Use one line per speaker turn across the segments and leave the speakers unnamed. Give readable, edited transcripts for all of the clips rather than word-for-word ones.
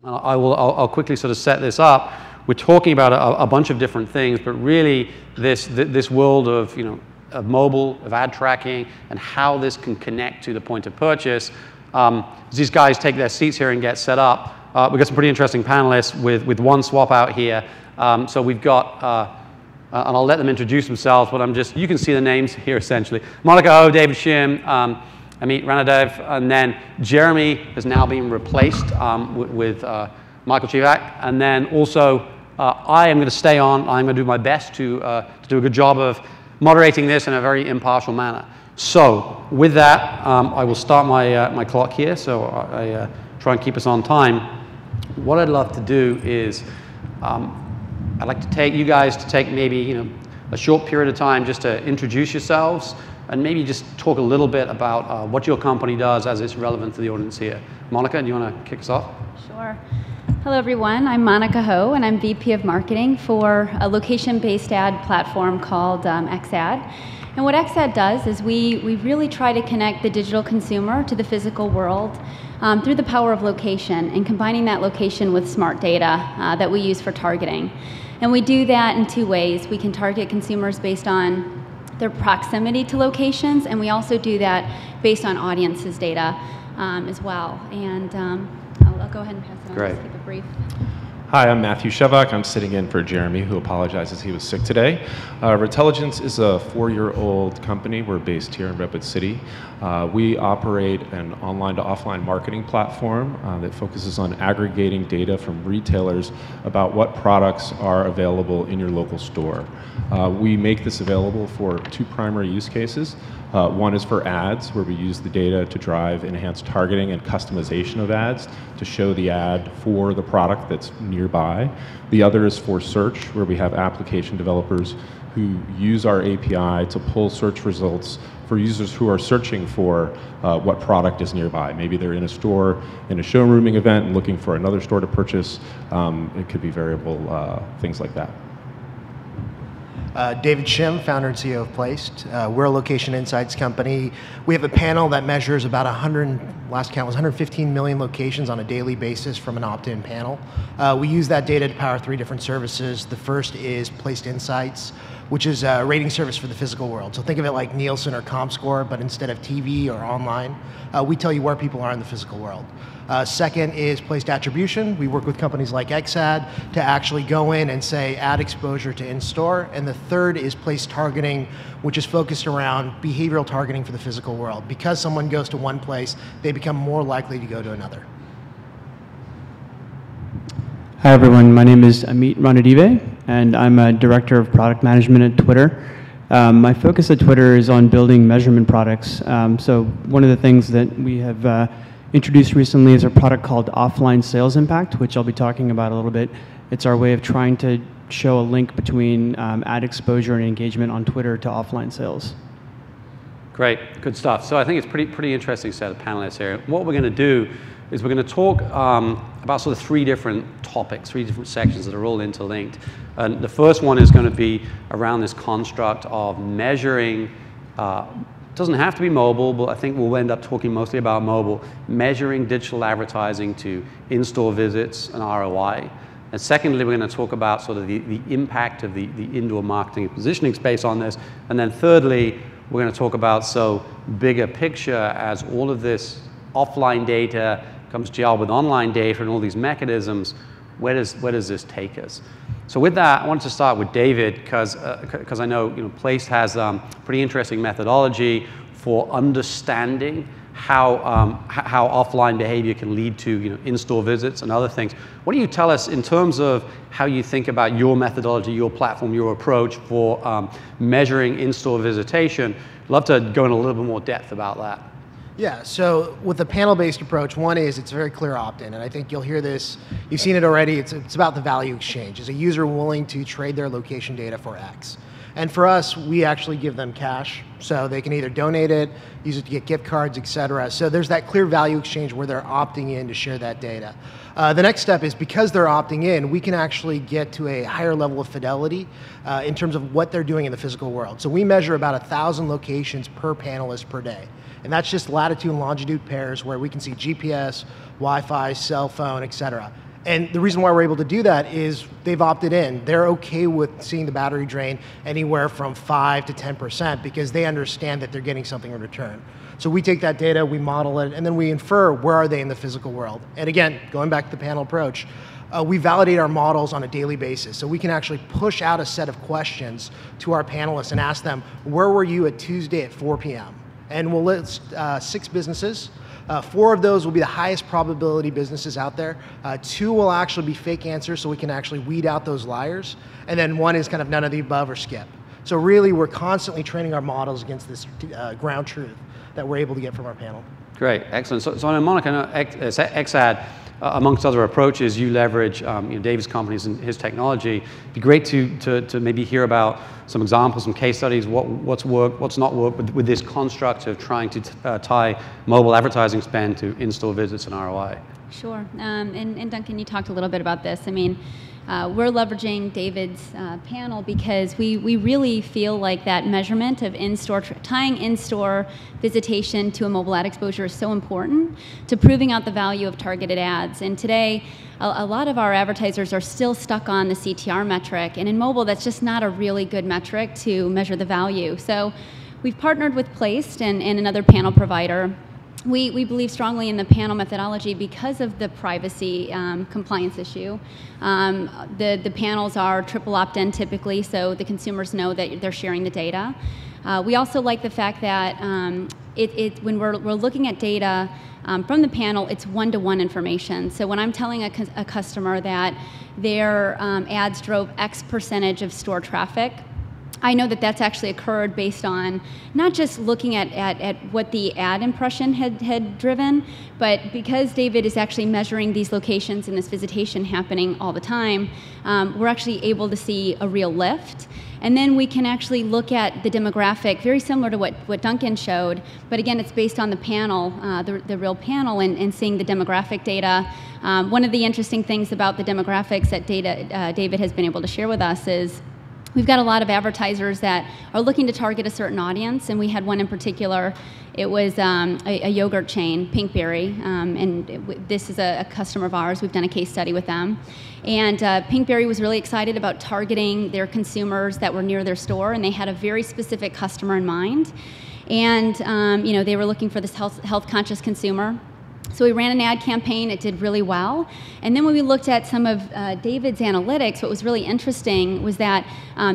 I'll quickly sort of set this up. We're talking about a bunch of different things, but really this world of, of mobile, of ad tracking, and how this can connect to the point of purchase. As these guys take their seats here and get set up, we've got some pretty interesting panelists with one swap out here. So we've got, and I'll let them introduce themselves, but you can see the names here essentially. Monica Ho, David Shim, Amit Ranadev, and then Jeremy has now been replaced with Michael Chivak. And then also, I am going to stay on. I'm going to do my best to do a good job of moderating this in a very impartial manner. So with that, I will start my clock here, so I try and keep us on time. What I'd love to do is I'd like to take you guys to take maybe a short period of time just to introduce yourselves and maybe just talk a little bit about what your company does as it's relevant to the audience here. Monica, do you want to kick us off?
Sure. Hello, everyone. I'm Monica Ho, and I'm VP of Marketing for a location-based ad platform called XAD. And what XAD does is we really try to connect the digital consumer to the physical world through the power of location and combining that location with smart data that we use for targeting. And we do that in two ways. We can target consumers based on their proximity to locations, and we also do that based on audiences data as well. And I'll go ahead and pass it on.
Great.
Just keep it brief.
Hi, I'm Matthew Shevak. I'm sitting in for Jeremy, who apologizes he was sick today. Retailigence is a 4-year-old company. We're based here in Rapid City. We operate an online to offline marketing platform that focuses on aggregating data from retailers about what products are available in your local store. We make this available for two primary use cases. One is for ads, where we use the data to drive enhanced targeting and customization of ads to show the ad for the product that's nearby. The other is for search, where we have application developers who use our API to pull search results for users who are searching for what product is nearby. Maybe they're in a store, in a showrooming event, and looking for another store to purchase. It could be variable things like that.
David Shim, founder and CEO of Placed. We're a location insights company. We have a panel that measures about last count was 115 million locations on a daily basis from an opt-in panel. We use that data to power 3 different services. The first is Placed Insights, which is a rating service for the physical world. So think of it like Nielsen or ComScore, but instead of TV or online, we tell you where people are in the physical world. Second is Placed Attribution. We work with companies like XAD to actually go in and say ad exposure to in-store. And the third is Placed Targeting, which is focused around behavioral targeting for the physical world. Because someone goes to one place, they become more likely to go to another.
Hi everyone, my name is Amit Ranadev, and I'm a Director of Product Management at Twitter. My focus at Twitter is on building measurement products. So one of the things that we have introduced recently is a product called Offline Sales Impact, which I'll be talking about a little bit. It's our way of trying to show a link between ad exposure and engagement on Twitter to offline sales.
Great, good stuff. So I think it's pretty interesting set of panelists here. What we're going to do is we're going to talk about sort of 3 different topics, 3 different sections that are all interlinked. And the first one is going to be around this construct of measuring. Doesn't have to be mobile, but I think we'll end up talking mostly about mobile, measuring digital advertising to in-store visits and ROI. And secondly, we're going to talk about sort of the impact of the indoor marketing and positioning space on this. And then thirdly, we're going to talk about bigger picture as all of this offline data comes gel with online data and all these mechanisms, where does this take us? So with that, I wanted to start with David because I know Placed has pretty interesting methodology for understanding how offline behavior can lead to in-store visits and other things. What do you tell us in terms of how you think about your methodology, your platform, your approach for measuring in-store visitation? I'd love to go in a little bit more depth about that.
Yeah, so with the panel-based approach, one is it's a very clear opt-in, and I think you'll hear this, you've seen it already, it's about the value exchange. Is a user willing to trade their location data for X? And for us, we actually give them cash, so they can either donate it, use it to get gift cards, et cetera. So there's that clear value exchange where they're opting in to share that data. The next step is because they're opting in, we can actually get to a higher level of fidelity in terms of what they're doing in the physical world. So we measure about 1,000 locations per panelist per day. And that's just latitude and longitude pairs where we can see GPS, Wi-Fi, cell phone, et cetera. And the reason why we're able to do that is they've opted in. They're okay with seeing the battery drain anywhere from 5 to 10% because they understand that they're getting something in return. So we take that data, we model it, and then we infer where are they in the physical world. And again, going back to the panel approach, we validate our models on a daily basis. So we can actually push out a set of questions to our panelists and ask them, where were you at Tuesday at 4 p.m.? And we'll list 6 businesses. 4 of those will be the highest probability businesses out there. 2 will actually be fake answers, so we can actually weed out those liars. And then 1 is kind of none of the above or skip. So really, we're constantly training our models against this ground truth that we're able to get from our panel. Great,
excellent. So I know, Monica, XAD, amongst other approaches, you leverage David's companies and his technology. It'd be great to maybe hear about some examples, some case studies, what's worked, what's not worked with this construct of trying to tie mobile advertising spend to in-store visits and ROI.
Sure, and Duncan, you talked a little bit about this. I mean, we're leveraging David's panel because we really feel like that measurement of tying in-store visitation to a mobile ad exposure is so important to proving out the value of targeted ads. And today, a lot of our advertisers are still stuck on the CTR metric, and in mobile, that's just not a really good metric to measure the value. So we've partnered with Placed and another panel provider. We believe strongly in the panel methodology because of the privacy compliance issue. The panels are triple opt-in typically, so the consumers know that they're sharing the data. We also like the fact that when we're looking at data from the panel, it's one-to-one information. So when I'm telling a customer that their ads drove X percentage of store traffic, I know that that's actually occurred based on not just looking at what the ad impression had driven, but because David is actually measuring these locations and this visitation happening all the time, we're actually able to see a real lift. And then we can actually look at the demographic, very similar to what Duncan showed, but again, it's based on the panel, the real panel, and seeing the demographic data. One of the interesting things about the demographics that David has been able to share with us is we've got a lot of advertisers that are looking to target a certain audience, and we had one in particular. It was a yogurt chain, Pinkberry, and this is a customer of ours. We've done a case study with them. And Pinkberry was really excited about targeting their consumers that were near their store, and they had a very specific customer in mind. And they were looking for this health-conscious consumer. So we ran an ad campaign, it did really well. And then when we looked at some of David's analytics, what was really interesting was that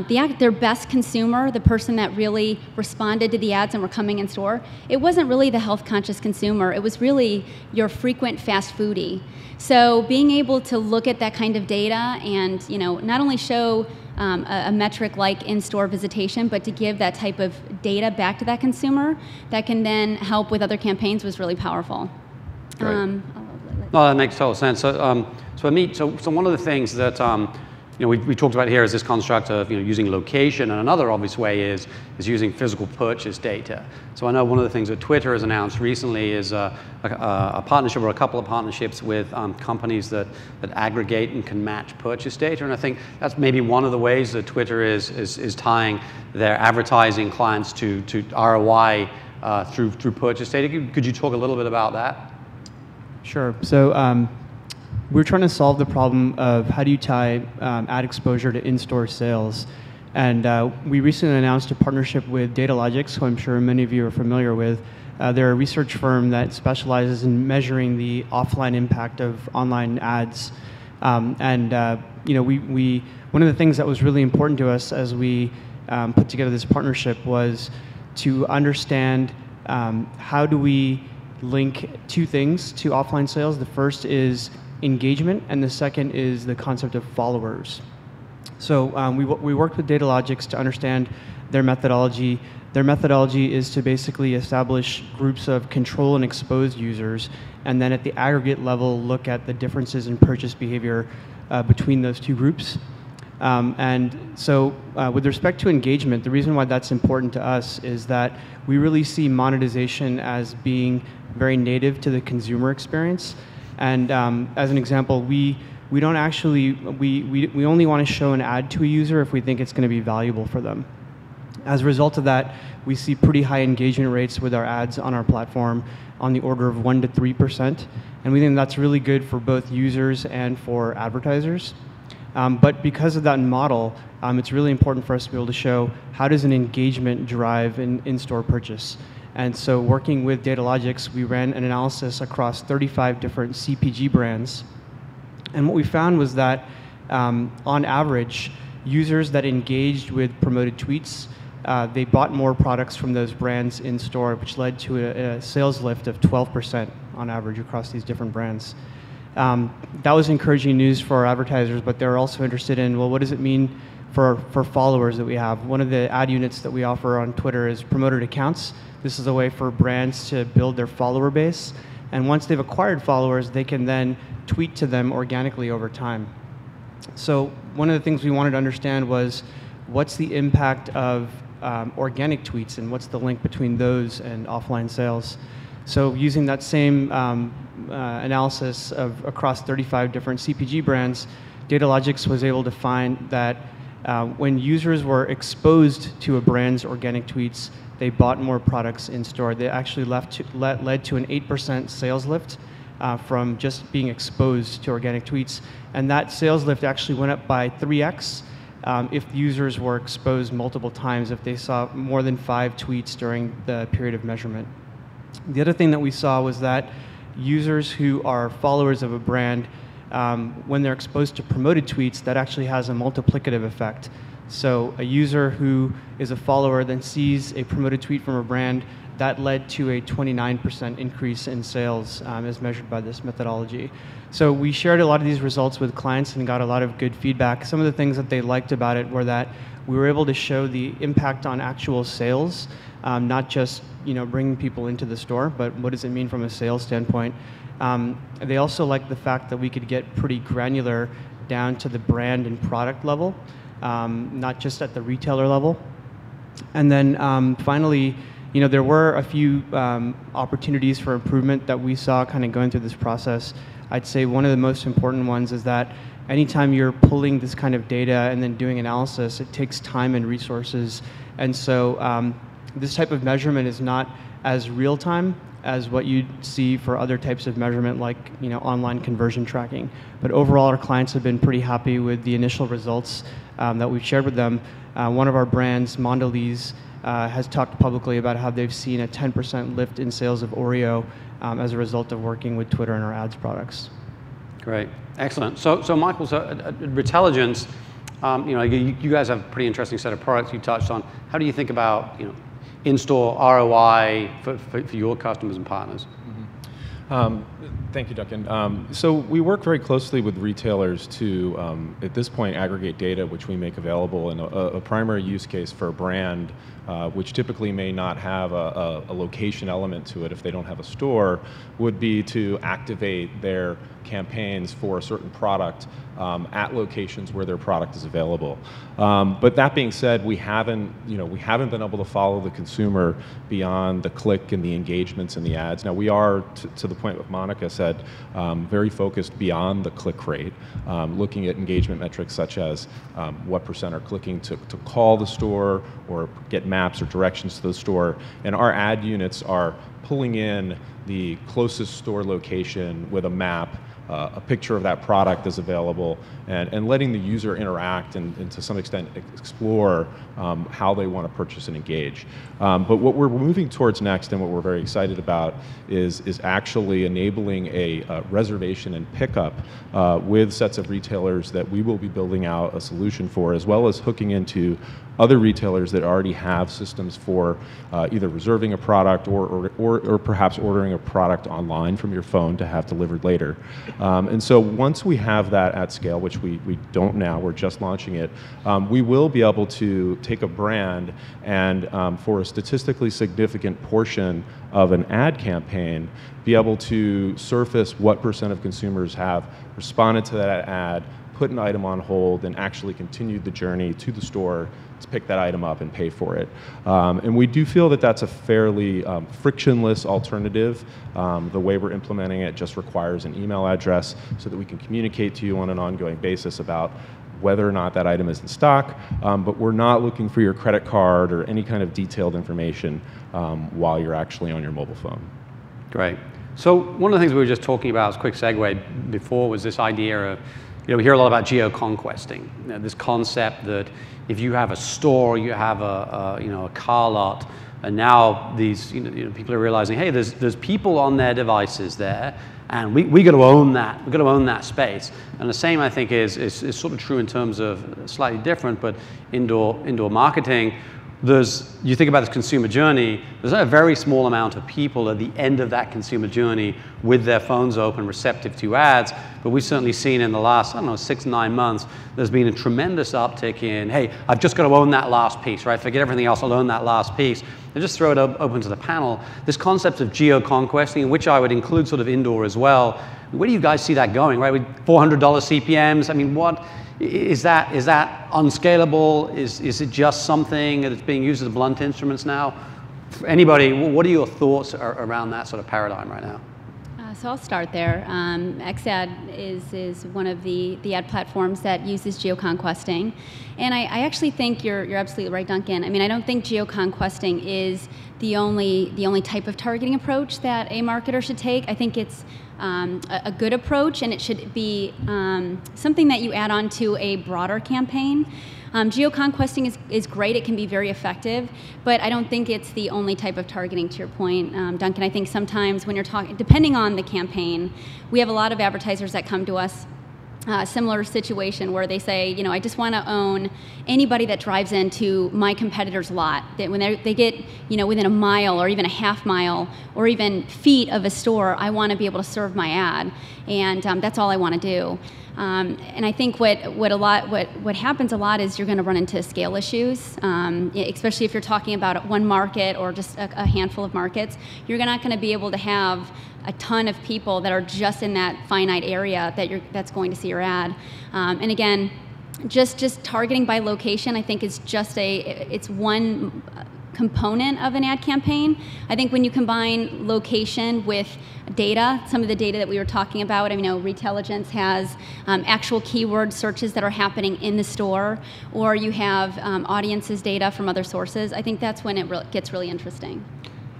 their best consumer, the person that really responded to the ads and were coming in store, it wasn't really the health-conscious consumer, it was really your frequent fast foodie. So being able to look at that kind of data and not only show a metric like in-store visitation, but to give that type of data back to that consumer that can then help with other campaigns was really powerful.
No, that makes total sense. So one of the things that we talked about here is this construct of using location, and another obvious way is using physical purchase data. So I know one of the things that Twitter has announced recently is a partnership or a couple of partnerships with companies that aggregate and can match purchase data, and I think that's maybe one of the ways that Twitter is tying their advertising clients to ROI through purchase data. Could you talk a little bit about that?
Sure. So we're trying to solve the problem of how do you tie ad exposure to in-store sales. And we recently announced a partnership with Retailigence, who I'm sure many of you are familiar with. They're a research firm that specializes in measuring the offline impact of online ads. One of the things that was really important to us as we put together this partnership was to understand how do we link 2 things to offline sales. The first is engagement, and the second is the concept of followers. So we worked with Retailigence to understand their methodology. Their methodology is to basically establish groups of control and exposed users, and then at the aggregate level, look at the differences in purchase behavior between those 2 groups. With respect to engagement, the reason why that's important to us is that we really see monetization as being very native to the consumer experience. And as an example, we don't actually, we only want to show an ad to a user if we think it's going to be valuable for them. As a result of that, we see pretty high engagement rates with our ads on our platform on the order of 1 to 3%. And we think that's really good for both users and for advertisers. But because of that model, it's really important for us to be able to show how does an engagement drive an in-store purchase. And so working with Retailigence, we ran an analysis across 35 different CPG brands. And what we found was that on average, users that engaged with promoted tweets, they bought more products from those brands in store, which led to a sales lift of 12% on average across these different brands. That was encouraging news for our advertisers, but they're also interested in, well, what does it mean for followers that we have? One of the ad units that we offer on Twitter is promoted accounts. This is a way for brands to build their follower base. And once they've acquired followers, they can then tweet to them organically over time. So one of the things we wanted to understand was, what's the impact of organic tweets, and what's the link between those and offline sales? So using that same analysis of across 35 different CPG brands, Retailigence was able to find that when users were exposed to a brand's organic tweets, they bought more products in store. They actually led to an 8% sales lift from just being exposed to organic tweets. And that sales lift actually went up by 3x if users were exposed multiple times, if they saw more than 5 tweets during the period of measurement. The other thing that we saw was that users who are followers of a brand, when they're exposed to promoted tweets, that actually has a multiplicative effect. So a user who is a follower then sees a promoted tweet from a brand, that led to a 29% increase in sales as measured by this methodology. So we shared a lot of these results with clients and got a lot of good feedback. Some of the things that they liked about it were that we were able to show the impact on actual sales, not just bringing people into the store, but what does it mean from a sales standpoint. They also liked the fact that we could get pretty granular down to the brand and product level, not just at the retailer level. And then finally, there were a few opportunities for improvement that we saw kind of going through this process. I'd say one of the most important ones is that anytime you're pulling this kind of data and then doing analysis, it takes time and resources. And so this type of measurement is not as real time as what you'd see for other types of measurement, like online conversion tracking. But overall, our clients have been pretty happy with the initial results that we've shared with them. One of our brands, Mondelez, has talked publicly about how they've seen a 10% lift in sales of Oreo as a result of working with Twitter and our ads products.
Great, excellent. So Michael, Retailigence, you guys have a pretty interesting set of products you touched on. How do you think about in-store ROI for your customers and partners?
Thank you, Duncan. So we work very closely with retailers to, at this point, aggregate data which we make available. And a primary use case for a brand, which typically may not have a location element to it if they don't have a store, would be to activate their campaigns for a certain product at locations where their product is available. But that being said, we haven't been able to follow the consumer beyond the click and the engagements and the ads. Now we are, to the point what Monica said, very focused beyond the click rate, looking at engagement metrics such as what % are clicking to call the store or get maps or directions to the store. And our ad units are pulling in the closest store location with a map, a picture of that product is available, and letting the user interact and to some extent explore how they want to purchase and engage. But what we're moving towards next and what we're very excited about is actually enabling a reservation and pickup with sets of retailers that we will be building out a solution for, as well as hooking into other retailers that already have systems for either reserving a product or perhaps ordering a product online from your phone to have delivered later. And so once we have that at scale, which we don't now, we're just launching it, we will be able to take a brand and for a statistically significant portion of an ad campaign, be able to surface what % of consumers have responded to that ad, put an item on hold, and actually continued the journey to the store to pick that item up and pay for it. And we do feel that that's a fairly frictionless alternative. The way we're implementing it just requires an email address so that we can communicate to you on an ongoing basis about whether or not that item is in stock, but we're not looking for your credit card or any kind of detailed information while you're actually on your mobile phone.
Great. So one of the things we were just talking about as a quick segue before was this idea of, we hear a lot about geo-conquesting, this concept that if you have a store, you have a car lot, and now these people are realizing, hey, there's people on their devices there, and we got to own that. We've got to own that space. And the same, I think, is sort of true in terms of slightly different, but indoor marketing. You think about this consumer journey, there's a very small amount of people at the end of that consumer journey with their phones open, receptive to ads, but we've certainly seen in the last, 6 to 9 months, there's been a tremendous uptick in, hey, I've just got to own that last piece, right? Forget everything else, I'll own that last piece. And just throw it open to the panel. This concept of geo-conquesting, in which I would include sort of indoor as well, where do you guys see that going, right? With $400 CPMs, I mean, what? Is that unscalable? Is it just something that's being used as blunt instruments now? For anybody, what are your thoughts around that sort of paradigm right now?
So I'll start there. XAD is one of the ad platforms that uses geo-conquesting. And I actually think you're absolutely right, Duncan. I mean, I don't think geo-conquesting is the only type of targeting approach that a marketer should take. I think it's a good approach, and it should be something that you add on to a broader campaign. Geo-conquesting is great, it can be very effective, but I don't think it's the only type of targeting, to your point. Duncan, I think sometimes when you're talking, depending on the campaign, we have a lot of advertisers that come to us, similar situation where they say, I just want to own anybody that drives into my competitor's lot. That when they get, within a mile or even a half mile or even feet of a store, I want to be able to serve my ad, and that's all I want to do. And I think what happens a lot is you're going to run into scale issues, especially if you're talking about one market or just a handful of markets. You're not going to be able to have a ton of people that are just in that finite area that's going to see your ad. And again, just targeting by location, I think is it's one component of an ad campaign. I think when you combine location with data, some of the data that we were talking about, Retailigence has actual keyword searches that are happening in the store, or you have audiences data from other sources. I think that's when it gets really interesting.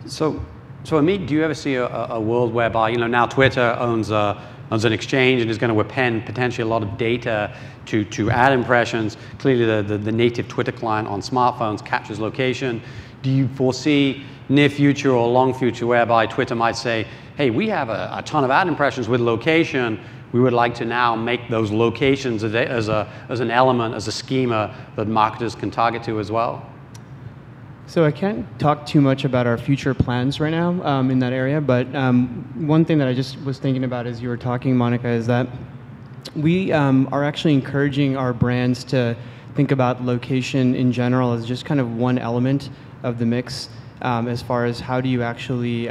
So Amit, do you ever see a world whereby, now Twitter owns an exchange and is going to append potentially a lot of data to ad impressions? Clearly the native Twitter client on smartphones captures location. Do you foresee near future or long future whereby Twitter might say, hey, we have a ton of ad impressions with location, we would like to now make those locations as an element, as a schema that marketers can target to as well?
So I can't talk too much about our future plans right now in that area, but one thing that I just was thinking about as you were talking, Monica, is that we are actually encouraging our brands to think about location in general as just kind of one element of the mix as far as how do you actually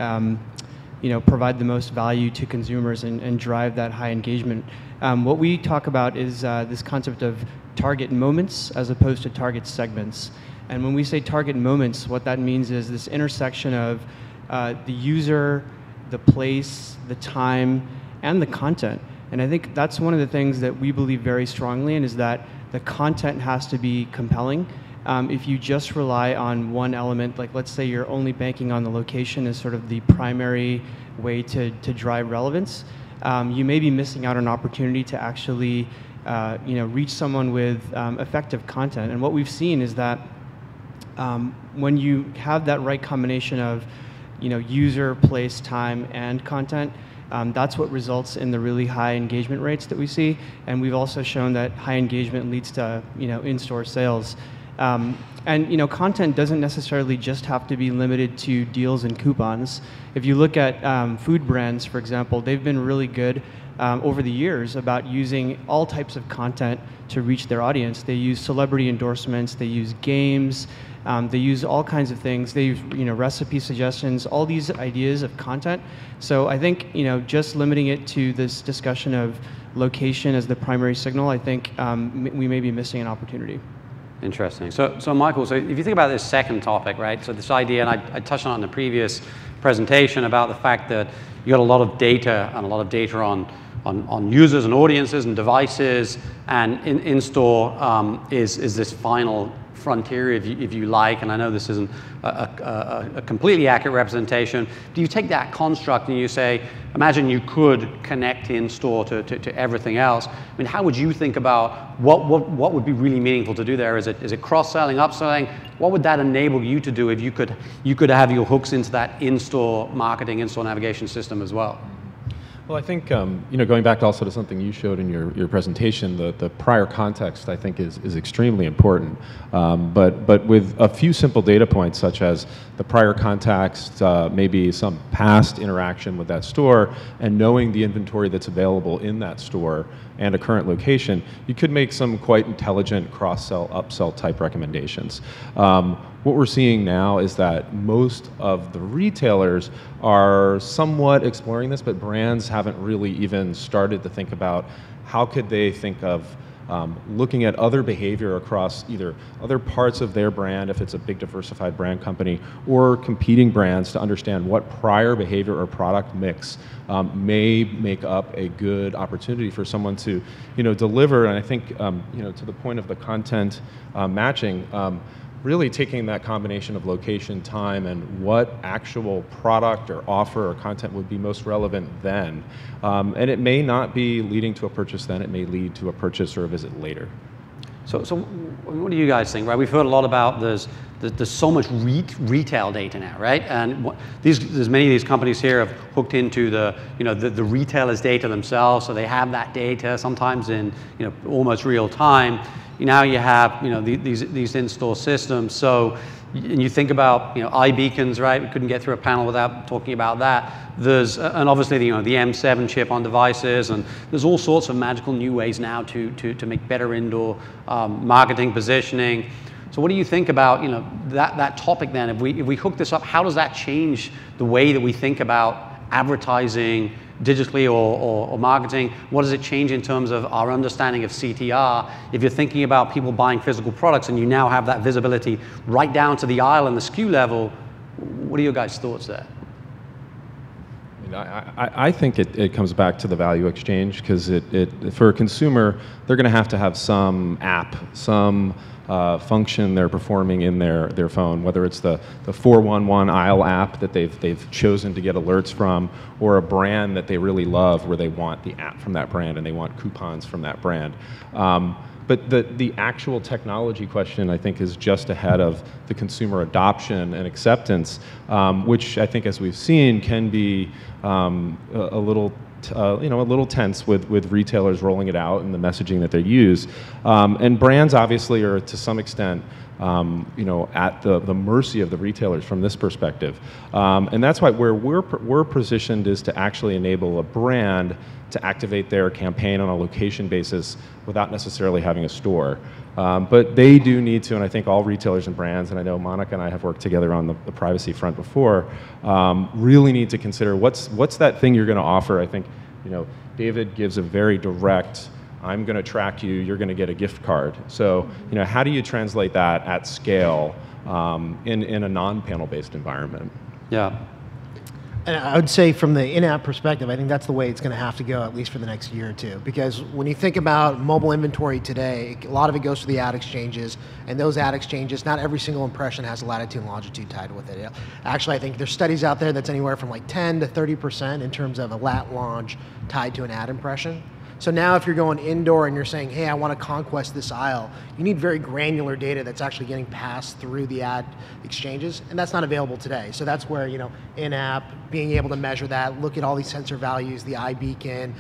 provide the most value to consumers and drive that high engagement. What we talk about is this concept of target moments as opposed to target segments. And when we say target moments, what that means is this intersection of the user, the place, the time, and the content. And I think that's one of the things that we believe very strongly in, is that the content has to be compelling. If you just rely on one element, like let's say you're only banking on the location as sort of the primary way to drive relevance, you may be missing out on an opportunity to actually reach someone with effective content. And what we've seen is that when you have that right combination of user, place, time, and content, that's what results in the really high engagement rates that we see. And we've also shown that high engagement leads to in-store sales. And content doesn't necessarily just have to be limited to deals and coupons. If you look at food brands, for example, they've been really good over the years about using all types of content to reach their audience. They use celebrity endorsements, they use games, they use all kinds of things. They use recipe suggestions, all these ideas of content. So I think just limiting it to this discussion of location as the primary signal, I think we may be missing an opportunity.
Interesting. So Michael, so if you think about this second topic, right? So this idea, and I touched on it in the previous presentation about the fact that you got a lot of data and a lot of data on on users and audiences and devices, and in-store is this final frontier, if you like, and I know this isn't a completely accurate representation. Do you take that construct and you say, imagine you could connect in-store to everything else? I mean, how would you think about what would be really meaningful to do there? Is it cross-selling, upselling? What would that enable you to do if you could have your hooks into that in-store marketing, in-store navigation system as well?
Well, I think going back also to something you showed in your presentation, the prior context I think is extremely important. But with a few simple data points, such as the prior context, maybe some past interaction with that store, and knowing the inventory that's available in that store and a current location, you could make some quite intelligent cross-sell, upsell type recommendations. What we're seeing now is that most of the retailers are somewhat exploring this, but brands haven't really even started to think about how could they think of looking at other behavior across either other parts of their brand, if it's a big diversified brand company, or competing brands to understand what prior behavior or product mix may make up a good opportunity for someone to deliver. And I think to the point of the content matching, really taking that combination of location, time, and what actual product or offer or content would be most relevant then. And it may not be leading to a purchase then, it may lead to a purchase or a visit later.
So what do you guys think, right? We've heard a lot about there's so much retail data now, right? And there's many of these companies here have hooked into the retailers' data themselves, so they have that data sometimes in almost real time. Now you have these in-store systems. So and you think about iBeacons, right? We couldn't get through a panel without talking about that. There's and obviously the M7 chip on devices, and there's all sorts of magical new ways now to make better indoor marketing positioning. So what do you think about that topic then? If we hook this up, how does that change the way that we think about advertising digitally or marketing? What does it change in terms of our understanding of CTR? If you're thinking about people buying physical products and you now have that visibility right down to the aisle and the SKU level, what are your guys' thoughts there?
I think it comes back to the value exchange, because for a consumer, they're going to have some app, some function they're performing in their phone, whether it's the 411 aisle app that they've chosen to get alerts from, or a brand that they really love where they want the app from that brand and they want coupons from that brand. But the actual technology question, I think, is just ahead of the consumer adoption and acceptance, which I think, as we've seen, can be a little tense with retailers rolling it out and the messaging that they use. And brands obviously are, to some extent, at the mercy of the retailers from this perspective. And that's why where we're positioned is to actually enable a brand to activate their campaign on a location basis without necessarily having a store. But they do need to, and I think all retailers and brands, and I know Monica and I have worked together on the privacy front before, really need to consider what's that thing you're going to offer. I think David gives a very direct, I'm going to track you, you're going to get a gift card. So how do you translate that at scale in a non-panel based environment?
Yeah.
And I would say from the in-app perspective, I think that's the way it's going to have to go, at least for the next year or two. Because when you think about mobile inventory today, a lot of it goes to the ad exchanges. And those ad exchanges, not every single impression has a latitude and longitude tied with it. Actually, I think there's studies out there that's anywhere from like 10 to 30% in terms of a lat longe tied to an ad impression. So now if you're going indoor and you're saying, hey, I want to conquest this aisle, you need very granular data that's actually getting passed through the ad exchanges, and that's not available today. So that's where, in-app, being able to measure that, look at all these sensor values, the iBeacon,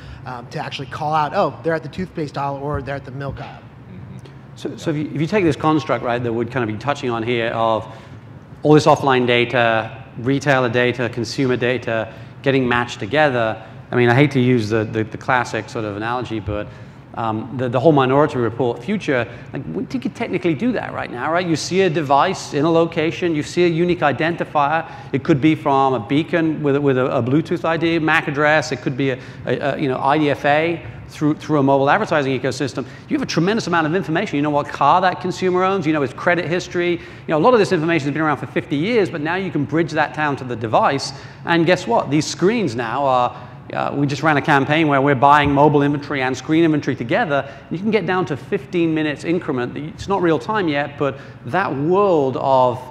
to actually call out, oh, they're at the toothpaste aisle or they're at the milk aisle.
So if you take this construct, right, that we'd kind of be touching on here of all this offline data, retailer data, consumer data, getting matched together, I mean, I hate to use the classic sort of analogy, but the whole Minority Report future, like, you could technically do that right now, right? You see a device in a location, you see a unique identifier. It could be from a beacon with a Bluetooth ID, MAC address. It could be a IDFA through a mobile advertising ecosystem. You have a tremendous amount of information. You know what car that consumer owns. You know his credit history. A lot of this information has been around for 50 years, but now you can bridge that down to the device. And guess what? These screens now are we just ran a campaign where we're buying mobile inventory and screen inventory together. You can get down to 15 minutes increment. It's not real time yet, but that world of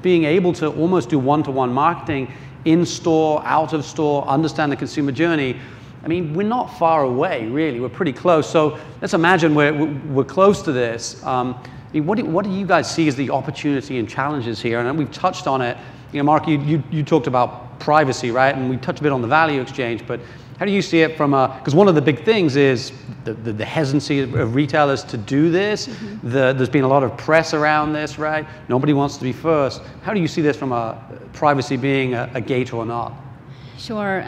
being able to almost do one-to-one marketing in store, out of store, understand the consumer journey. I mean, we're not far away, really. We're pretty close. So let's imagine we're close to this. What do you guys see as the opportunity and challenges here? And we've touched on it. Mark, you talked about privacy, right? And we touched a bit on the value exchange, but how do you see it from because one of the big things is the hesitancy of retailers to do this. Mm-hmm. There's been a lot of press around this, right? Nobody wants to be first. How do you see this from a privacy being a gate or not?
Sure.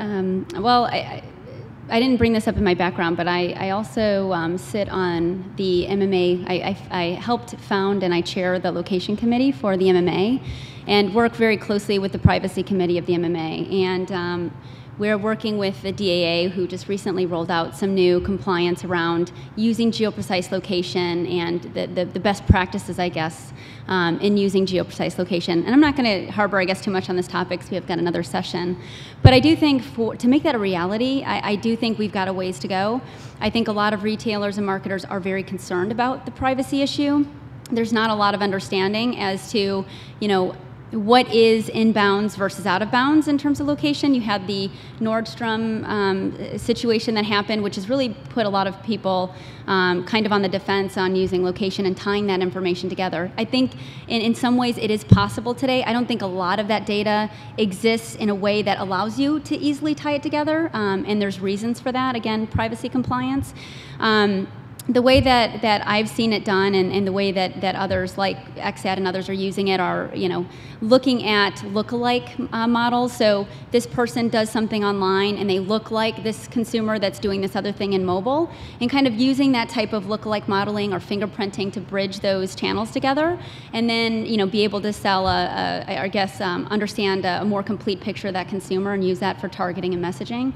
Well, I didn't bring this up in my background, but I also sit on the MMA. I helped found and I chair the location committee for the MMA and work very closely with the privacy committee of the MMA. And we're working with the DAA, who just recently rolled out some new compliance around using geoprecise location and the best practices, I guess, in using geoprecise location. And I'm not going to harbor, I guess, too much on this topic because we've got another session. But I do think to make that a reality, I do think we've got a ways to go. I think a lot of retailers and marketers are very concerned about the privacy issue. There's not a lot of understanding as to, what is inbounds versus out of bounds in terms of location. You had the Nordstrom situation that happened, which has really put a lot of people kind of on the defense on using location and tying that information together. I think in some ways it is possible today. I don't think a lot of that data exists in a way that allows you to easily tie it together, and there's reasons for that. Again, privacy compliance. The way that I've seen it done and the way that others like XAD and others are using it are, looking at lookalike models. So this person does something online and they look like this consumer that's doing this other thing in mobile, and kind of using that type of lookalike modeling or fingerprinting to bridge those channels together, and then be able to sell understand a more complete picture of that consumer and use that for targeting and messaging.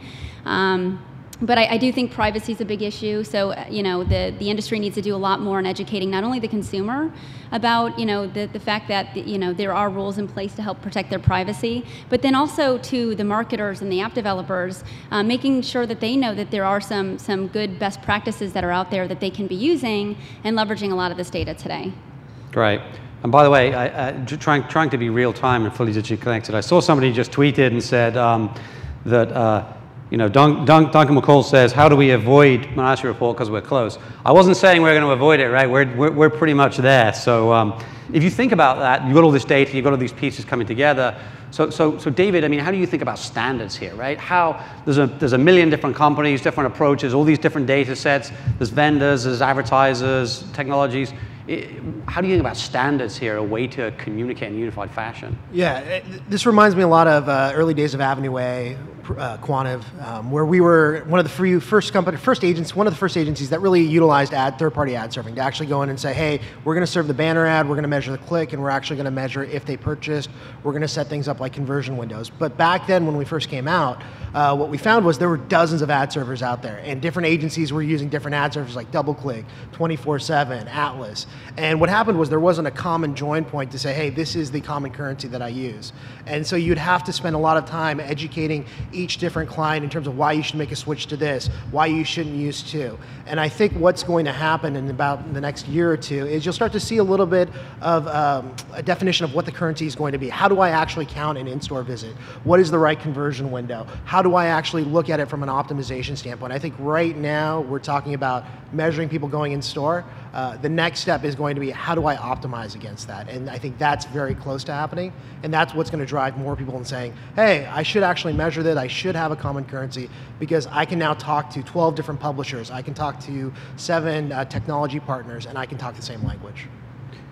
But I do think privacy is a big issue. So the industry needs to do a lot more in educating not only the consumer about the fact that there are rules in place to help protect their privacy, but then also to the marketers and the app developers, making sure that they know that there are some good best practices that are out there that they can be using and leveraging a lot of this data today.
Great. And by the way, trying to be real time and fully digitally connected, I saw somebody just tweeted and said that. Duncan McCall says, how do we avoid Minority Report because we're close? I wasn't saying we're going to avoid it, right? We're pretty much there. So if you think about that, you've got all this data, you've got all these pieces coming together. So David, I mean, how do you think about standards here, right? There's a million different companies, different approaches, all these different data sets. There's vendors, there's advertisers, technologies. How do you think about standards here, a way to communicate in a unified fashion?
Yeah, this reminds me a lot of early days of Avenue A, Quantive, where we were one of the first agencies that really utilized third-party ad serving to actually go in and say, hey, we're going to serve the banner ad, we're going to measure the click, and we're actually going to measure if they purchased. We're going to set things up like conversion windows. But back then, when we first came out, what we found was there were dozens of ad servers out there, and different agencies were using different ad servers like DoubleClick, 24/7, Atlas. And what happened was there wasn't a common join point to say, hey, this is the common currency that I use. And so you'd have to spend a lot of time educating each different client in terms of why you should make a switch to this, why you shouldn't use to. And I think what's going to happen in about the next year or two is you'll start to see a little bit of a definition of what the currency is going to be. How do I actually count an in-store visit? What is the right conversion window? How do I actually look at it from an optimization standpoint? I think right now we're talking about measuring people going in store. The next step is going to be how do I optimize against that? And I think that's very close to happening. And that's what's going to drive more people in saying, hey, I should actually measure that. I should have a common currency because I can now talk to 12 different publishers. I can talk to 7 technology partners, and I can talk the same language.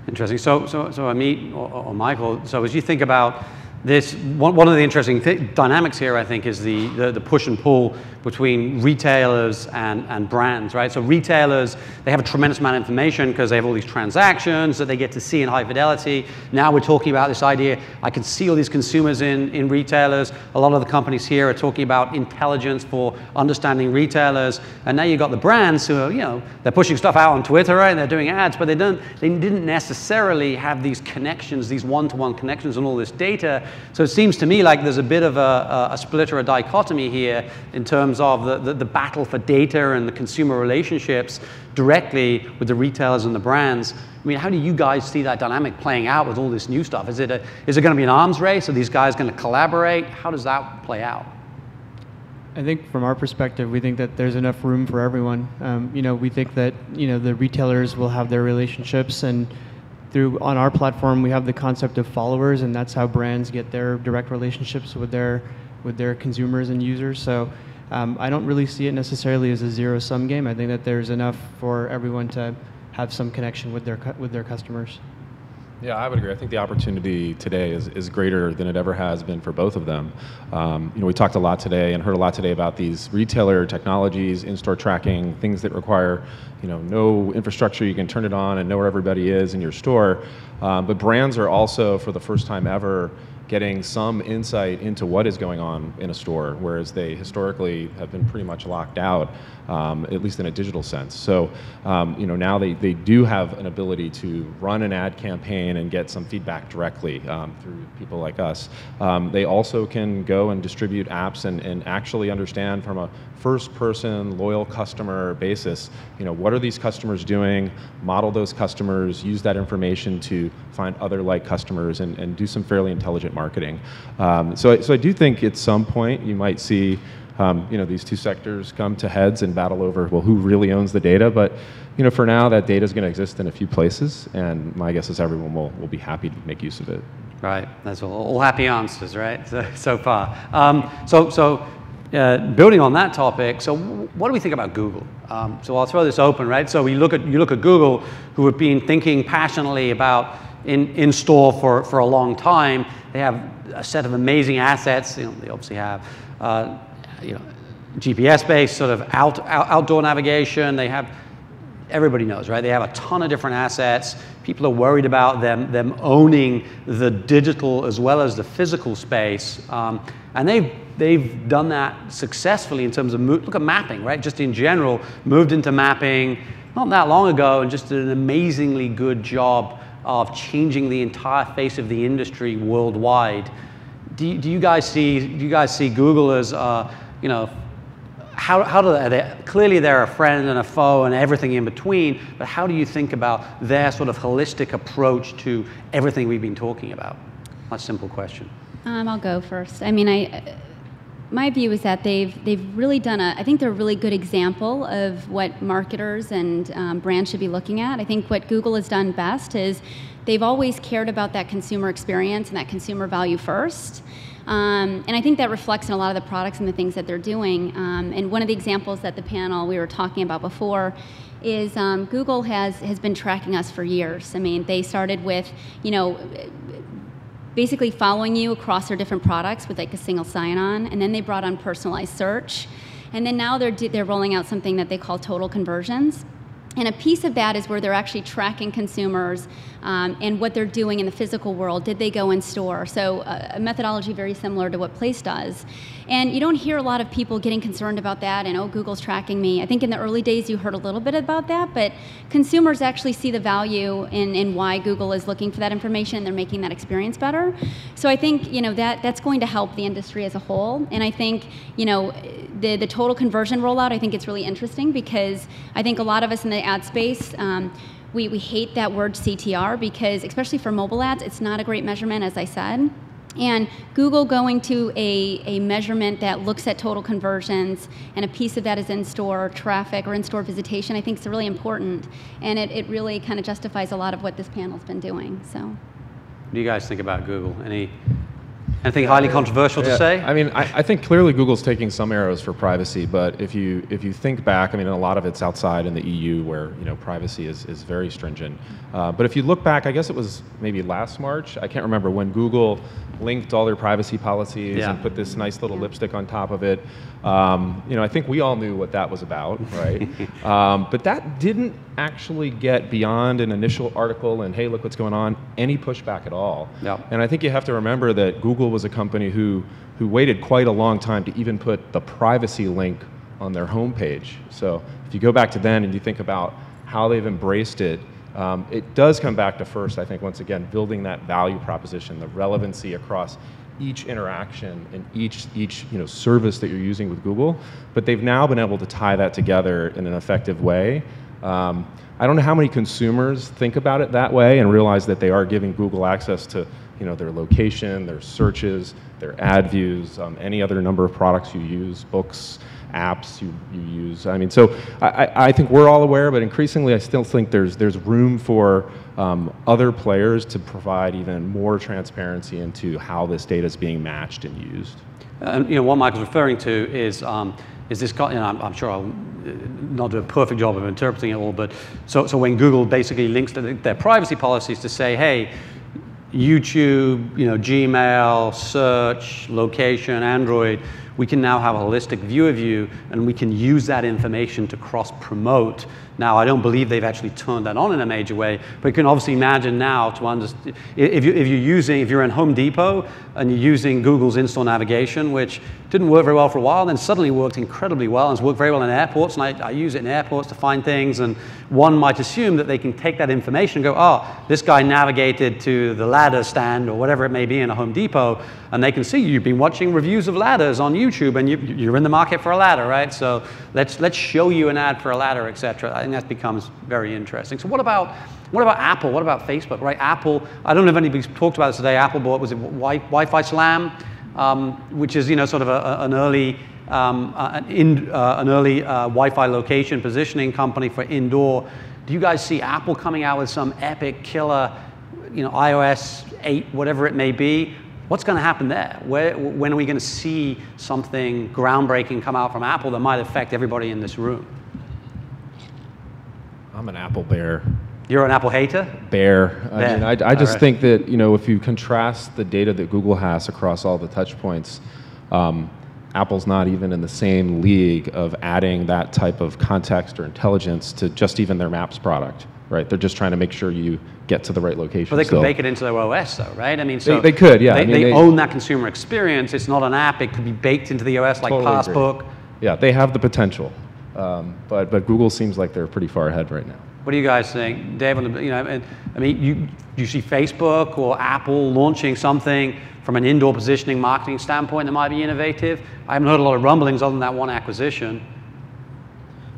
Interesting. So Amit or Michael, so as you think about this, one of the interesting dynamics here, I think, is the push and pull between retailers and brands, right? So retailers, they have a tremendous amount of information because they have all these transactions that they get to see in high fidelity. Now we're talking about this idea, I can see all these consumers in retailers. A lot of the companies here are talking about intelligence for understanding retailers. And now you've got the brands who are, they're pushing stuff out on Twitter, right? And they're doing ads, but they didn't necessarily have these connections, these one-to-one connections and all this data So it seems to me like there's a bit of a split or a dichotomy here in terms of the battle for data and the consumer relationships directly with the retailers and the brands. I mean, how do you guys see that dynamic playing out with all this new stuff? Is it going to be an arms race? Are these guys going to collaborate? How does that play out?
I think from our perspective, we think that there's enough room for everyone. We think that the retailers will have their relationships, and on our platform we have the concept of followers, and that's how brands get their direct relationships with their consumers and users. So I don't really see it necessarily as a zero-sum game. I think that there's enough for everyone to have some connection with their customers.
Yeah, I would agree. I think the opportunity today is greater than it ever has been for both of them. We talked a lot today and heard a lot today about these retailer technologies, in-store tracking, things that require no infrastructure. You can turn it on and know where everybody is in your store. But brands are also, for the first time ever, getting some insight into what is going on in a store, whereas they historically have been pretty much locked out, at least in a digital sense. So, now they do have an ability to run an ad campaign and get some feedback directly through people like us. They also can go and distribute apps and actually understand from a first-person, loyal customer basis, what are these customers doing, model those customers, use that information to find other like customers and do some fairly intelligent marketing. So I do think at some point you might see these two sectors come to heads and battle over, well, who really owns the data? But for now, that data is going to exist in a few places, and my guess is everyone will be happy to make use of it.
Right, that's all happy answers, right? So far. Building on that topic, so what do we think about Google? So I'll throw this open, right? So you look at Google, who have been thinking passionately about in store for a long time. They have a set of amazing assets. They obviously have GPS-based sort of outdoor navigation. They have, everybody knows, right? They have a ton of different assets. People are worried about them owning the digital as well as the physical space, and they've done that successfully in terms of look at mapping, right? Just in general, moved into mapping not that long ago and just did an amazingly good job of changing the entire face of the industry worldwide. Do you guys see Google as how do they, clearly they're a friend and a foe and everything in between, but how do you think about their sort of holistic approach to everything we've been talking about? That's a simple question.
I'll go first. I mean, my view is that they've really done I think they're a really good example of what marketers and brands should be looking at. I think what Google has done best is they've always cared about that consumer experience and that consumer value first. And I think that reflects in a lot of the products and the things that they're doing. And one of the examples that the panel we were talking about before is Google has been tracking us for years. I mean, they started with, basically following you across their different products with like a single sign-on, and then they brought on personalized search. And then now they're rolling out something that they call total conversions. And a piece of that is where they're actually tracking consumers and what they're doing in the physical world. Did they go in store? So a methodology very similar to what Place does. And you don't hear a lot of people getting concerned about that and, oh, Google's tracking me. I think in the early days you heard a little bit about that, but consumers actually see the value in why Google is looking for that information and they're making that experience better. So I think that's going to help the industry as a whole. And I think the total conversion rollout, I think it's really interesting because I think a lot of us in the ad space, we hate that word CTR because, especially for mobile ads, it's not a great measurement, as I said. And Google going to a measurement that looks at total conversions, and a piece of that is in-store traffic or in-store visitation, I think is really important. And it really kind of justifies a lot of what this panel's been doing. So,
what do you guys think about Google? Anything highly controversial to say?
I mean, I think clearly Google's taking some arrows for privacy, but if you think back, I mean, a lot of it's outside in the EU where privacy is very stringent. But if you look back, I guess it was maybe last March, I can't remember, when Google linked all their privacy policies and put this nice little lipstick on top of it. I think we all knew what that was about, right? But that didn't actually get beyond an initial article and, hey, look what's going on, any pushback at all.
Yep.
And I think you have to remember that Google was a company who waited quite a long time to even put the privacy link on their homepage. So if you go back to then and you think about how they've embraced it, it does come back to first, I think, once again, building that value proposition, the relevancy across each interaction and each service that you're using with Google, but they've now been able to tie that together in an effective way. I don't know how many consumers think about it that way and realize that they are giving Google access to their location, their searches, their ad views, any other number of products you use, books, apps you use. I mean, so I think we're all aware, but increasingly I still think there's room for other players to provide even more transparency into how this data is being matched and used.
And what Michael's referring to is this, I'm sure I'll not do a perfect job of interpreting it all, but so when Google basically links to their privacy policies to say, hey, YouTube, Gmail, search, location, Android, we can now have a holistic view of you, and we can use that information to cross-promote. Now, I don't believe they've actually turned that on in a major way, but you can obviously imagine now to understand, if you're in Home Depot and you're using Google's in-store navigation, which didn't work very well for a while, then suddenly worked incredibly well, and it's worked very well in airports, and I use it in airports to find things, and one might assume that they can take that information and go, oh, this guy navigated to the ladder stand or whatever it may be in a Home Depot, and they can see you've been watching reviews of ladders on YouTube, and you're in the market for a ladder, right? So let's show you an ad for a ladder, etc. I think that becomes very interesting. So what about Apple? What about Facebook, right? Apple, I don't know if anybody's talked about this today. Apple bought, was it Wi-Fi Slam, which is sort of an early Wi-Fi location positioning company for indoor. Do you guys see Apple coming out with some epic killer, iOS 8, whatever it may be? What's going to happen there? When are we going to see something groundbreaking come out from Apple that might affect everybody in this room?
I'm an Apple bear.
You're an Apple hater?
Bear. I just think that if you contrast the data that Google has across all the touch points, Apple's not even in the same league of adding that type of context or intelligence to just even their Maps product, right? They're just trying to make sure you get to the right location.
But they could make it into their OS, though, right? I mean, so
they could, yeah.
They own that consumer experience. It's not an app. It could be baked into the OS like
totally
Passbook.
Agree. Yeah, they have the potential, but Google seems like they're pretty far ahead right now.
What do you guys think, Dave? You see Facebook or Apple launching something from an indoor positioning marketing standpoint that might be innovative? I haven't heard a lot of rumblings other than that one acquisition.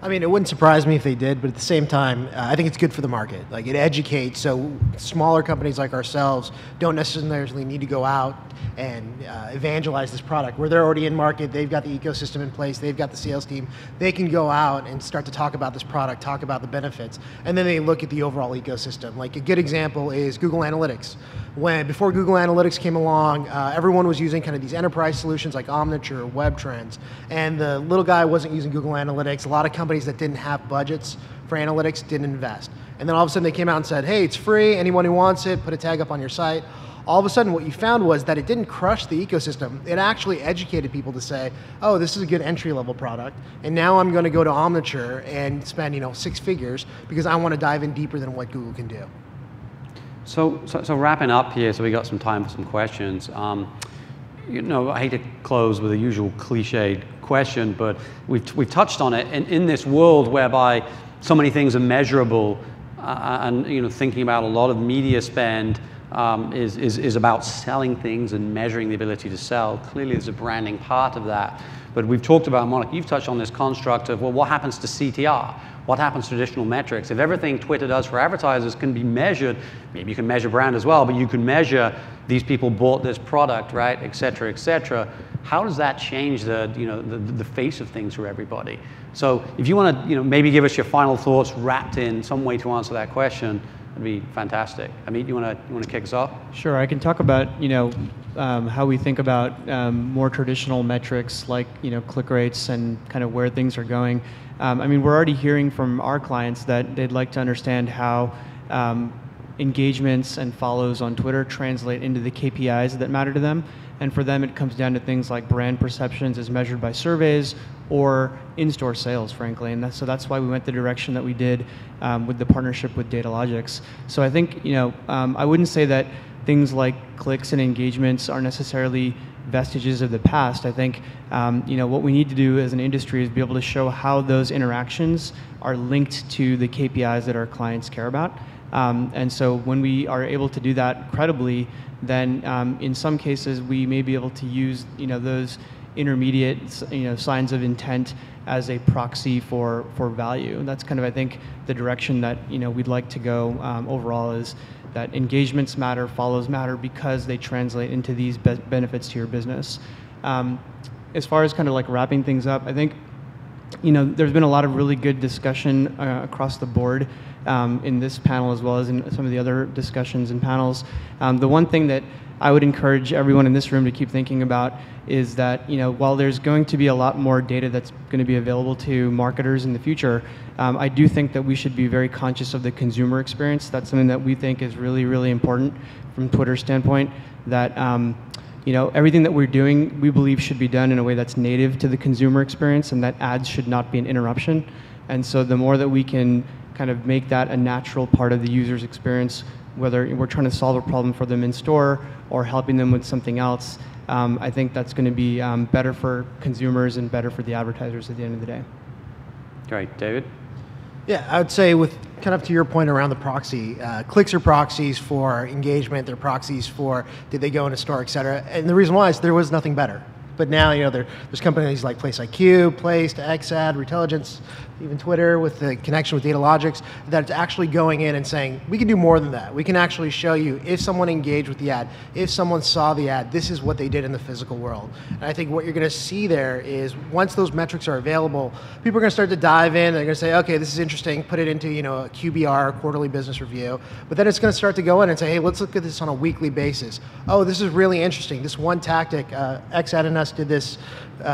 I mean, it wouldn't surprise me if they did, but at the same time, I think it's good for the market. Like, it educates, so smaller companies like ourselves don't necessarily need to go out and evangelize this product. Where they're already in market, they've got the ecosystem in place, they've got the sales team, they can go out and start to talk about this product, talk about the benefits, and then they look at the overall ecosystem. Like, a good example is Google Analytics. Before Google Analytics came along, everyone was using kind of these enterprise solutions like Omniture, Web Trends, and the little guy wasn't using Google Analytics. A lot of companies that didn't have budgets for analytics didn't invest. And then all of a sudden they came out and said, hey, it's free, anyone who wants it, put a tag up on your site. All of a sudden what you found was that it didn't crush the ecosystem. It actually educated people to say, oh, this is a good entry-level product, and now I'm going to go to Omniture and spend 6 figures because I want to dive in deeper than what Google can do.
So wrapping up here, so we got some time for some questions. I hate to close with the usual cliched question, but we've touched on it. And in this world whereby so many things are measurable, and thinking about a lot of media spend is about selling things and measuring the ability to sell. Clearly, there's a branding part of that. But we've talked about, Monica, you've touched on this construct of, well, what happens to CTR? What happens to traditional metrics? If everything Twitter does for advertisers can be measured, maybe you can measure brand as well, but you can measure these people bought this product, right, et cetera, et cetera. How does that change the face of things for everybody? So if you want to maybe give us your final thoughts wrapped in some way to answer that question, that'd be fantastic. Amit, you want to kick us off?
Sure, I can talk about how we think about more traditional metrics like click rates and kind of where things are going. We're already hearing from our clients that they'd like to understand how engagements and follows on Twitter translate into the KPIs that matter to them. And for them, it comes down to things like brand perceptions as measured by surveys or in-store sales, frankly. And so that's why we went the direction that we did with the partnership with Retailigence. So I think, I wouldn't say that things like clicks and engagements are necessarily vestiges of the past. I think what we need to do as an industry is be able to show how those interactions are linked to the KPIs that our clients care about. And so when we are able to do that credibly, then in some cases we may be able to use those intermediate signs of intent as a proxy for value. And that's kind of, I think, the direction that we'd like to go overall, is that engagements matter, follows matter, because they translate into these benefits to your business. As far as kind of like wrapping things up, I think there's been a lot of really good discussion across the board in this panel, as well as in some of the other discussions and panels. The one thing that I would encourage everyone in this room to keep thinking about is that while there's going to be a lot more data that's going to be available to marketers in the future, I do think that we should be very conscious of the consumer experience. That's something that we think is really, really important from Twitter's standpoint, that everything that we're doing, we believe, should be done in a way that's native to the consumer experience, and that ads should not be an interruption. And so the more that we can kind of make that a natural part of the user's experience, whether we're trying to solve a problem for them in store or helping them with something else, I think that's going to be better for consumers and better for the advertisers at the end of the day.
Great. David?
Yeah, I would say, with kind of to your point around the proxy, clicks are proxies for engagement, they're proxies for did they go in a store, et cetera. And the reason why is there was nothing better. But now, there's companies like PlaceIQ, Placed, XAd, Retailigence, even Twitter with the connection with Retailigence, that's actually going in and saying, we can do more than that. We can actually show you if someone engaged with the ad, if someone saw the ad, this is what they did in the physical world. And I think what you're going to see there is, once those metrics are available, people are going to start to dive in, they're going to say, okay, this is interesting, put it into a QBR, quarterly business review. But then it's going to start to go in and say, hey, let's look at this on a weekly basis. Oh, this is really interesting. This one tactic, XAd and us did this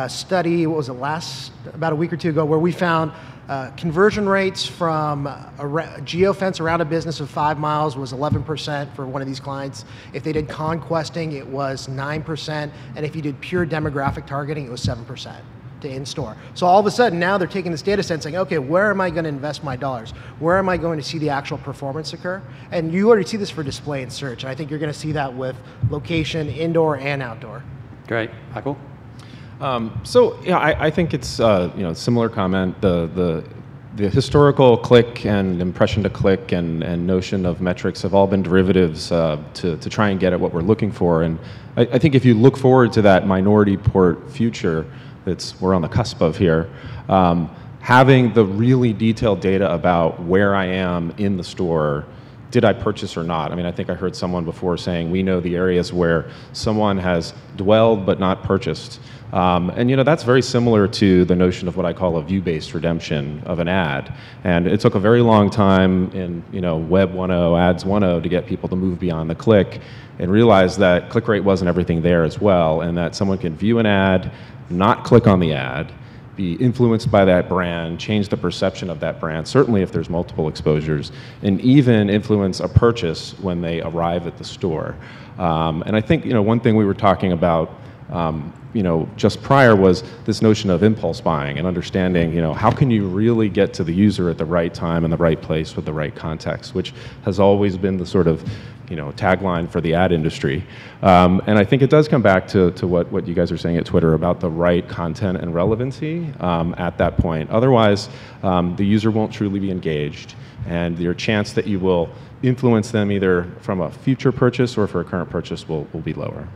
study, what was it, about a week or two ago, where we found conversion rates from a geofence around a business of 5 miles was 11% for one of these clients. If they did conquesting, it was 9%. And if you did pure demographic targeting, it was 7% to in-store. So all of a sudden, now they're taking this data set and saying, okay, where am I going to invest my dollars? Where am I going to see the actual performance occur? And you already see this for display and search. And I think you're going to see that with location, indoor and outdoor.
Great. Michael?
I think it's similar comment. The historical click and impression to click and notion of metrics have all been derivatives to try and get at what we're looking for. And I think if you look forward to that minority port future we're on the cusp of here, having the really detailed data about where I am in the store, did I purchase or not? I mean, I think I heard someone before saying we know the areas where someone has dwelled but not purchased. And that's very similar to the notion of what I call a view-based redemption of an ad. And it took a very long time in Web 1.0, Ads 1.0 to get people to move beyond the click and realize that click rate wasn't everything there as well, and that someone can view an ad, not click on the ad, be influenced by that brand, change the perception of that brand, certainly if there's multiple exposures, and even influence a purchase when they arrive at the store. And I think one thing we were talking about just prior was this notion of impulse buying and understanding, how can you really get to the user at the right time and the right place with the right context, which has always been the sort of tagline for the ad industry. And I think it does come back to what you guys are saying at Twitter about the right content and relevancy at that point. Otherwise, the user won't truly be engaged, and your chance that you will influence them either from a future purchase or for a current purchase will be lower.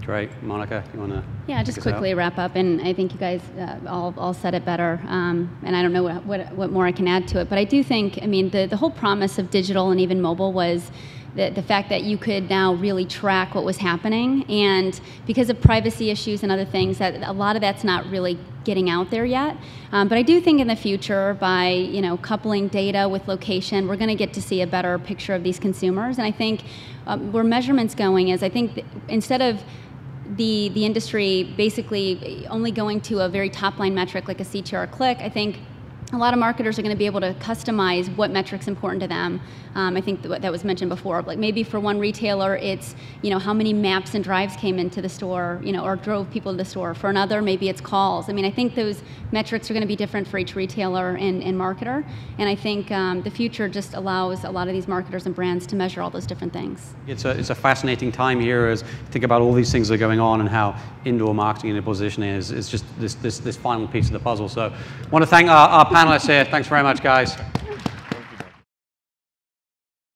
Great. Monica, you want to?
Yeah, just quickly wrap up, and I think you guys all said it better, and I don't know what more I can add to it, but I do think, the whole promise of digital and even mobile was the fact that you could now really track what was happening, and because of privacy issues and other things, that a lot of that's not really getting out there yet. But I do think in the future, by coupling data with location, we're going to get to see a better picture of these consumers. And I think where measurement's going is, I think instead of the industry basically only going to a very top line metric like a CTR click, I think a lot of marketers are going to be able to customize what metrics important to them. I think that was mentioned before. Like maybe for one retailer, it's how many maps and drives came into the store, or drove people to the store. For another, maybe it's calls. I mean, I think those metrics are going to be different for each retailer and marketer. And I think the future just allows a lot of these marketers and brands to measure all those different things.
It's a fascinating time here as you think about all these things that are going on and how indoor marketing and positioning is just this final piece of the puzzle. So I want to thank our panelists here. Thanks very much, guys.